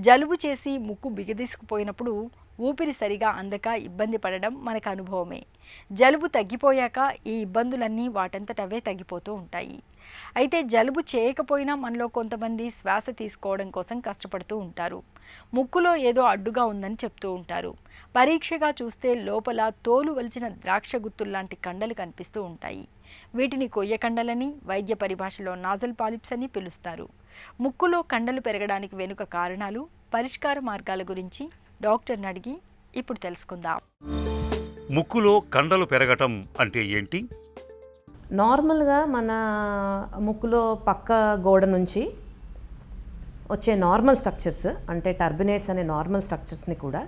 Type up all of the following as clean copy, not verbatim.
జలుబు చేసి ముక్కు బిగదీసుకుపోయినప్పుడు ఊపిరి సరిగా అందక ఇబ్బంది పడడం మనకు అనుభవమే. జలుబు తగ్గిపోయాక ఈ ఇబ్బందులన్నీ వాటంతటవే తగ్గిపోతూ ఉంటాయి. అయితే జలుబు చేయకపోయినా మనలో కొంతమంది శ్వాస తీసుకోవడం కోసం కష్టపడుతూ ఉంటారు. ముక్కులో ఏదో అడ్డుగా ఉందని చెప్తూ ఉంటారు. పరీక్షగా చూస్తే లోపల తోలు వలిచిన ద్రాక్ష గుత్తుల్లాంటి కండలు కనిపిస్తూ ఉంటాయి. వీటిని కొయ్య కండలని, వైద్య పరిభాషలో నాజల్ పాలిప్స్ అని పిలుస్తారు. ముక్కులో కండలు పెరగడానికి వెనుక కారణాలు, పరిష్కార మార్గాల గురించి డాక్టర్ని అడిగి ఇప్పుడు తెలుసుకుందాం. ముక్కులో కండలు పెరగటం అంటే ఏంటి? నార్మల్గా మన ముక్కులో పక్క గోడ నుంచి వచ్చే నార్మల్ స్ట్రక్చర్స్ అంటే టర్బినేట్స్ అనే నార్మల్ స్ట్రక్చర్స్ని కూడా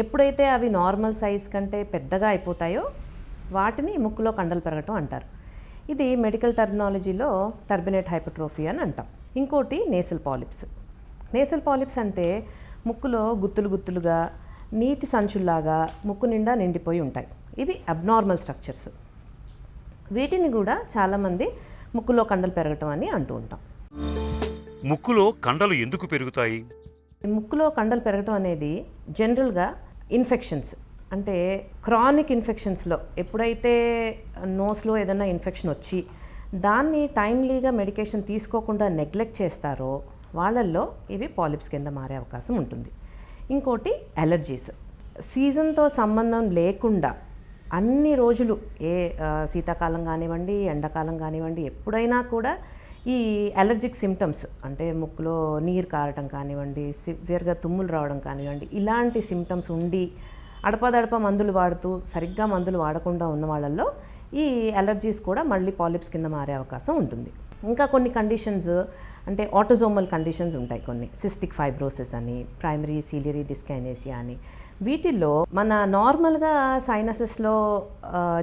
ఎప్పుడైతే అవి నార్మల్ సైజ్ కంటే పెద్దగా అయిపోతాయో వాటిని ముక్కులో కండలు పెరగటం అంటారు. ఇది మెడికల్ టర్మినాలజీలో టర్బినేట్ హైపర్ట్రోఫీ అని అంటాం. ఇంకోటి నేసల్ పాలిప్స్. నేసల్ పాలిప్స్ అంటే ముక్కులో గుత్తులు గుత్తులుగా నీటి సంచుల్లాగా ముక్కు నిండా నిండిపోయి ఉంటాయి. ఇవి అబ్నార్మల్ స్ట్రక్చర్స్. వీటిని కూడా చాలామంది ముక్కులో కండలు పెరగటం అని అంటూ ఉంటాం. ముక్కులో కండలు ఎందుకు పెరుగుతాయి? ముక్కులో కండలు పెరగటం అనేది జనరల్గా ఇన్ఫెక్షన్స్ అంటే క్రానిక్ ఇన్ఫెక్షన్స్లో ఎప్పుడైతే నోస్లో ఏదైనా ఇన్ఫెక్షన్ వచ్చి దాన్ని టైమ్లీగా మెడికేషన్ తీసుకోకుండా నెగ్లెక్ట్ చేస్తారో వాళ్ళల్లో ఇవి పాలిప్స్ కింద మారే అవకాశం ఉంటుంది. ఇంకోటి అలర్జీస్. సీజన్తో సంబంధం లేకుండా అన్ని రోజులు శీతాకాలం కానివ్వండి, ఎండాకాలం కానివ్వండి, ఎప్పుడైనా కూడా ఈ అలర్జిక్ సిమ్టమ్స్ అంటే ముక్కులో నీరు కారటం కానివ్వండి, సివియర్గా తుమ్ములు రావడం కానివ్వండి, ఇలాంటి సిమ్టమ్స్ ఉండి అడపదడప మందులు వాడుతూ సరిగ్గా మందులు వాడకుండా ఉన్న వాళ్ళల్లో ఈ అలర్జీస్ కూడా మళ్ళీ పాలిప్స్ కింద మారే అవకాశం ఉంటుంది. ఇంకా కొన్ని కండిషన్స్ అంటే ఆటోజోమల్ కండిషన్స్ ఉంటాయి. కొన్ని సిస్టిక్ ఫైబ్రోసిస్ అని, ప్రైమరీ సీలియరీ డిస్కైనేసియా అని. వీటిల్లో మన నార్మల్గా సైనసెస్లో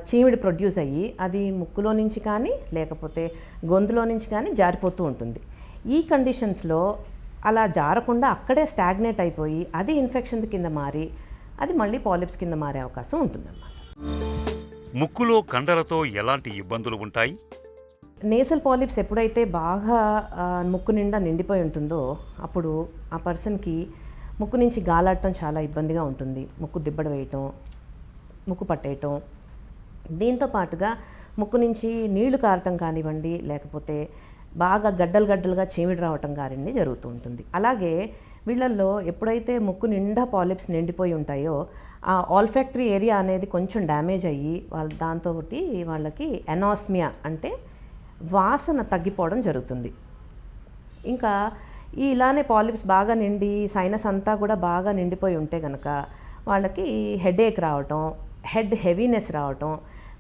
చీమిడి ప్రొడ్యూస్ అయ్యి అది ముక్కులో నుంచి కానీ లేకపోతే గొంతులో నుంచి కానీ జారిపోతూ ఉంటుంది. ఈ కండిషన్స్లో అలా జారకుండా అక్కడే స్టాగ్నేట్ అయిపోయి అది ఇన్ఫెక్షన్ కింద మారి అది మళ్ళీ పాలిప్స్ కింద మారే అవకాశం ఉంటుందన్నమాట. ముక్కులో కండలతో ఎలాంటి ఇబ్బందులు ఉంటాయి? నేసల్ పాలిప్స్ ఎప్పుడైతే బాగా ముక్కు నిండా నిండిపోయి ఉంటుందో అప్పుడు ఆ పర్సన్కి ముక్కు నుంచి గాలాడటం చాలా ఇబ్బందిగా ఉంటుంది. ముక్కు దిబ్బడ వేయటం, ముక్కు పట్టేయటం, దీంతో పాటుగా ముక్కు నుంచి నీళ్లు కారటం కానివ్వండి లేకపోతే బాగా గడ్డలు గడ్డలుగా చీమిడి రావటం కానివ్వండి జరుగుతూ ఉంటుంది. అలాగే వీళ్ళల్లో ఎప్పుడైతే ముక్కు నిండా పాలిప్స్ నిండిపోయి ఉంటాయో ఆ ఆల్ఫాక్టరీ ఏరియా అనేది కొంచెం డ్యామేజ్ అయ్యి దాంతో వాళ్ళకి ఎనాస్మియా అంటే వాసన తగ్గిపోవడం జరుగుతుంది. ఇంకా ఇలానే పాలిప్స్ బాగా నిండి సైనస్ అంతా కూడా బాగా నిండిపోయి ఉంటే కనుక వాళ్ళకి హెడేక్ రావటం, హెడ్ హెవీనెస్ రావటం,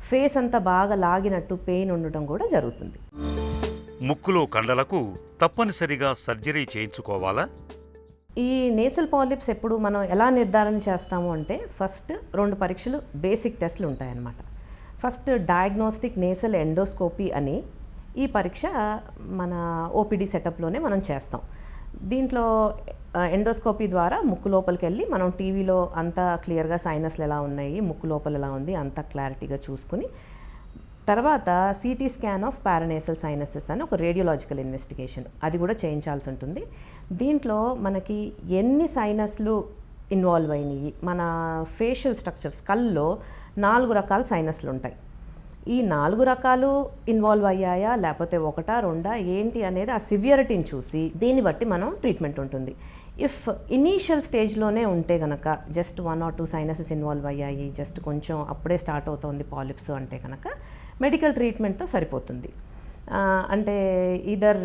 ఫేస్ అంతా బాగా లాగినట్టు పెయిన్ ఉండటం కూడా జరుగుతుంది. ముక్కులో కండలకు తప్పనిసరిగా సర్జరీ చేయించుకోవాలా? ఈ నేసల్ పాలిప్స్ ఎప్పుడు మనం ఎలా నిర్ధారణ చేస్తాము అంటే ఫస్ట్ 2 పరీక్షలు బేసిక్ టెస్ట్లు ఉంటాయన్నమాట. ఫస్ట్ డయాగ్నోస్టిక్ నేసల్ ఎండోస్కోపీ అని ఈ పరీక్ష మన ఓపీడీ సెటప్లోనే మనం చేస్తాం. దీంట్లో ఎండోస్కోపీ ద్వారా ముక్కు లోపలికి వెళ్ళి మనం టీవీలో అంతా క్లియర్గా సైనస్లు ఎలా ఉన్నాయి, ముక్కు లోపల ఎలా ఉంది అంతా క్లారిటీగా చూసుకుని తర్వాత సిటీ స్కాన్ ఆఫ్ పారానేసల్ సైనసెస్ అని ఒక రేడియోలాజికల్ ఇన్వెస్టిగేషన్ అది కూడా చేయించాల్సి ఉంటుంది. దీంట్లో మనకి ఎన్ని సైనస్లు ఇన్వాల్వ్ అయినాయి, మన ఫేషియల్ స్ట్రక్చర్ స్కల్లో 4 రకాల సైనస్లు ఉంటాయి. ఈ 4 రకాలు ఇన్వాల్వ్ అయ్యాయా లేకపోతే 1, 2 ఏంటి అనేది ఆ సివియరిటీని చూసి దీన్ని బట్టి మనం ట్రీట్మెంట్ ఉంటుంది. ఇఫ్ ఇనీషియల్ స్టేజ్లోనే ఉంటే కనుక జస్ట్ 1 or 2 సైనసెస్ ఇన్వాల్వ్ అయ్యాయి, జస్ట్ కొంచెం అప్పుడే స్టార్ట్ అవుతుంది పాలిప్స్ అంటే కనుక మెడికల్ ట్రీట్మెంట్తో సరిపోతుంది. అంటే ఈదర్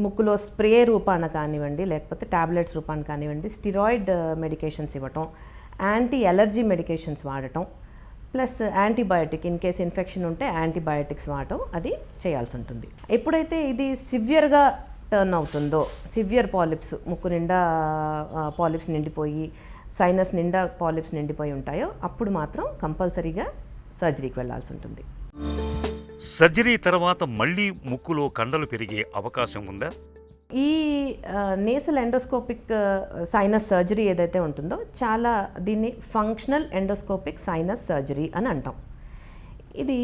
ముక్కులో స్ప్రే రూపాన కానివ్వండి లేకపోతే టాబ్లెట్స్ రూపాన కానివ్వండి స్టిరాయిడ్ మెడికేషన్స్ ఇవ్వటం, యాంటీ ఎలర్జీ మెడికేషన్స్ వాడటం, plus antibiotic in case infection ఉంటే యాంటీబయాటిక్స్ వాడటం అది చేయాల్సి ఉంటుంది. ఎప్పుడైతే ఇది సివియర్గా టర్న్ అవుతుందో, సివియర్ పాలిప్స్ ముక్కు నిండా పాలిప్స్ నిండిపోయి సైనస్ నిండా పాలిప్స్ నిండిపోయి ఉంటాయో అప్పుడు మాత్రం కంపల్సరీగా సర్జరీకి వెళ్ళాల్సి ఉంటుంది. సర్జరీ తర్వాత మళ్ళీ ముక్కులో కండలు పెరిగే అవకాశం ఉందా? ఈ నేసల్ ఎండోస్కోపిక్ సైనస్ సర్జరీ ఏదైతే ఉంటుందో చాలా దీన్ని ఫంక్షనల్ ఎండోస్కోపిక్ సైనస్ సర్జరీ అని అంటాం. ఇది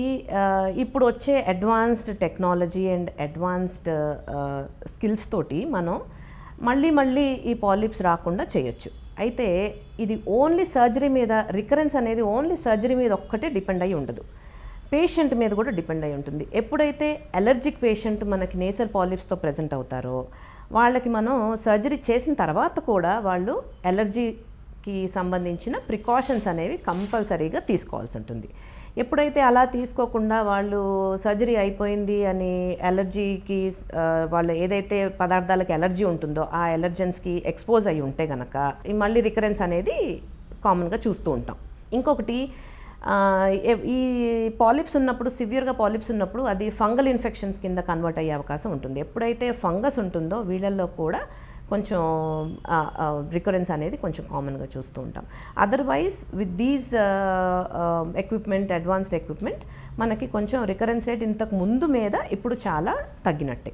ఇప్పుడు వచ్చే advanced technology and advanced skills తోటి మనం మళ్ళీ మళ్ళీ ఈ పాలిప్స్ రాకుండా చేయొచ్చు. అయితే ఇది ఓన్లీ సర్జరీ మీద, రికరెన్స్ అనేది ఓన్లీ సర్జరీ మీద ఒక్కటే డిపెండ్ అయ్యి ఉండదు, పేషెంట్ మీద కూడా డిపెండ్ అయి ఉంటుంది. ఎప్పుడైతే అలర్జిక్ పేషెంట్ మనకి నేసల్ పాలిప్స్తో ప్రజెంట్ అవుతారో వాళ్ళకి మనం సర్జరీ చేసిన తర్వాత కూడా వాళ్ళు అలర్జీకి సంబంధించిన ప్రికాషన్స్ అనేవి కంపల్సరీగా తీసుకోవాల్సి ఉంటుంది. ఎప్పుడైతే అలా తీసుకోకుండా వాళ్ళు సర్జరీ అయిపోయింది అని అలర్జీకి వాళ్ళు ఏదైతే పదార్థాలకి అలర్జీ ఉంటుందో ఆ అలర్జెన్స్కి ఎక్స్పోజ్ అయి ఉంటే కనుక మళ్ళీ రికరెన్స్ అనేది కామన్గా చూస్తూ ఉంటాం. ఇంకొకటి ఈ పాలిప్స్ ఉన్నప్పుడు, సివియర్గా పాలిప్స్ ఉన్నప్పుడు అది ఫంగల్ ఇన్ఫెక్షన్స్ కింద కన్వర్ట్ అయ్యే అవకాశం ఉంటుంది. ఎప్పుడైతే ఫంగస్ ఉంటుందో వీళ్ళల్లో కూడా కొంచెం రికరెన్స్ అనేది కొంచెం కామన్గా చూస్తూ ఉంటాం. Otherwise with these equipment, advanced equipment మనకి కొంచెం రికరెన్స్ రేట్ ఇంతకు ముందు మీద ఇప్పుడు చాలా తగ్గినట్టే.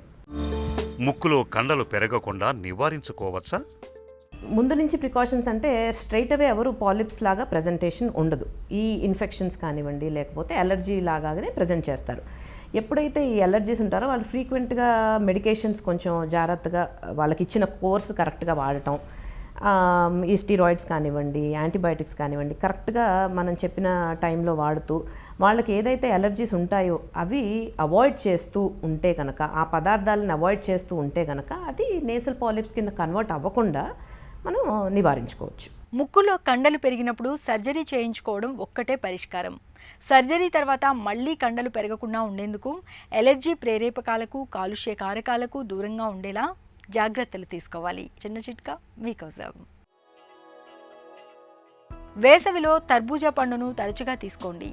ముక్కులో కండలు పెరగకుండా నివారించుకోవచ్చా? ముందు నుంచి ప్రికాషన్స్ అంటే స్ట్రైట్ అవే ఎవరు పాలిప్స్ లాగా ప్రజెంటేషన్ ఉండదు. ఈ ఇన్ఫెక్షన్స్ కానివ్వండి లేకపోతే అలర్జీ లాగానే ప్రజెంట్ చేస్తారు. ఎప్పుడైతే ఈ అలర్జీస్ ఉంటారో వాళ్ళు ఫ్రీక్వెంట్గా మెడికేషన్స్ కొంచెం జాగ్రత్తగా వాళ్ళకి ఇచ్చిన కోర్స్ కరెక్ట్గా వాడటం, ఈ స్టీరాయిడ్స్ కానివ్వండి, యాంటీబయాటిక్స్ కానివ్వండి కరెక్ట్గా మనం చెప్పిన టైంలో వాడుతూ వాళ్ళకి ఏదైతే అలర్జీస్ ఉంటాయో అవి అవాయిడ్ చేస్తూ ఉంటే కనుక, ఆ పదార్థాలను అవాయిడ్ చేస్తూ ఉంటే కనుక అది నేసల్ పాలిప్స్ కింద కన్వర్ట్ అవ్వకుండా మనం నివారించుకోవచ్చు. ముక్కులో కండలు పెరిగినప్పుడు సర్జరీ చేయించుకోవడం ఒక్కటే పరిష్కారం. సర్జరీ తర్వాత మళ్ళీ కండలు పెరగకుండా ఉండేందుకు ఎలర్జీ ప్రేరేపకాలకు, కాలుష్య కారకాలకు దూరంగా ఉండేలా జాగ్రత్తలు తీసుకోవాలి. చిన్న చిట్కా మీకోసం. వేసవిలో తర్బూజా పండును తరచుగా తీసుకోండి.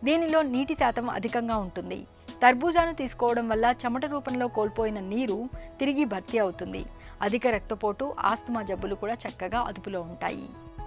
దీనిలో నీటి శాతం అధికంగా ఉంటుంది. తర్బూజాను తీసుకోవడం వల్ల చెమట రూపంలో కోల్పోయిన నీరు తిరిగి భర్తీ అవుతుంది. అధిక రక్తపోటు, ఆస్తమా జబ్బులు కూడా చక్కగా అదుపులో ఉంటాయి.